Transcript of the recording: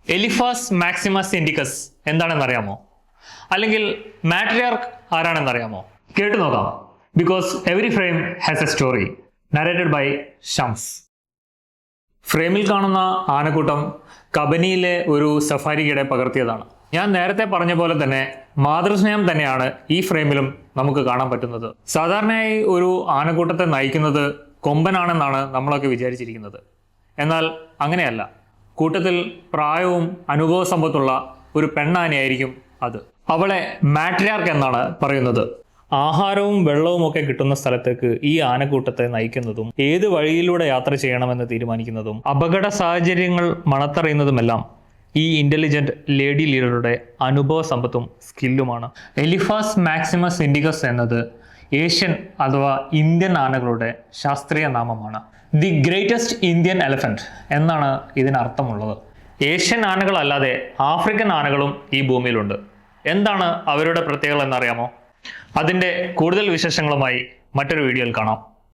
എലിഫാസ് maximus indicus എന്താണെന്നറിയാമോ? അല്ലെങ്കിൽ മാട്രിയാർക്ക് ആരാണെന്നറിയാമോ? കേട്ടു നോക്കാം. Because every frame has a story. Narrated by Shams. ഫ്രെയിമിൽ കാണുന്ന ആനക്കൂട്ടം കബനിയിലെ ഒരു സഫാരിക്കിടെ പകർത്തിയതാണ്. ഞാൻ നേരത്തെ പറഞ്ഞ പോലെ തന്നെ മാതൃസ്നേഹം തന്നെയാണ് ഈ ഫ്രെയിമിലും നമുക്ക് കാണാൻ പറ്റുന്നത്. സാധാരണയായി ഒരു ആനക്കൂട്ടത്തെ നയിക്കുന്നത് കൊമ്പനാണെന്നാണ് നമ്മളൊക്കെ വിചാരിച്ചിരിക്കുന്നത്. എന്നാൽ അങ്ങനെയല്ല. കൂട്ടത്തിൽ പ്രായവും അനുഭവ സമ്പത്തുള്ള ഒരു പെണ്ണാനയായിരിക്കും അത്. അവളെ മാട്രിയാർക്ക് എന്നാണ് പറയുന്നത്. ആഹാരവും വെള്ളവും ഒക്കെ കിട്ടുന്ന സ്ഥലത്തേക്ക് ഈ ആനക്കൂട്ടത്തെ നയിക്കുന്നതും ഏത് വഴിയിലൂടെ യാത്ര ചെയ്യണമെന്ന് തീരുമാനിക്കുന്നതും അപകട സാഹചര്യങ്ങൾ മണത്തറിയുന്നതുമെല്ലാം ഈ ഇന്റലിജന്റ് ലേഡി ലീഡറുടെ അനുഭവ സമ്പത്തും സ്കില്ലുമാണ്. എലിഫാസ് മാക്സിമസ് ഇൻഡിക്കസ് എന്നത് ഏഷ്യൻ അഥവാ ഇന്ത്യൻ ആനകളുടെ ശാസ്ത്രീയ നാമമാണ്. ദി ഗ്രേറ്റസ്റ്റ് ഇന്ത്യൻ എലഫന്റ് എന്നാണ് ഇതിനർത്ഥമുള്ളത്. ഏഷ്യൻ ആനകളല്ലാതെ ആഫ്രിക്കൻ ആനകളും ഈ ഭൂമിയിലുണ്ട്. എന്താണ് അവരുടെ പ്രത്യേകത എന്നറിയാമോ? അതിൻ്റെ കൂടുതൽ വിശേഷങ്ങളുമായി മറ്റൊരു വീഡിയോയിൽ കാണാം.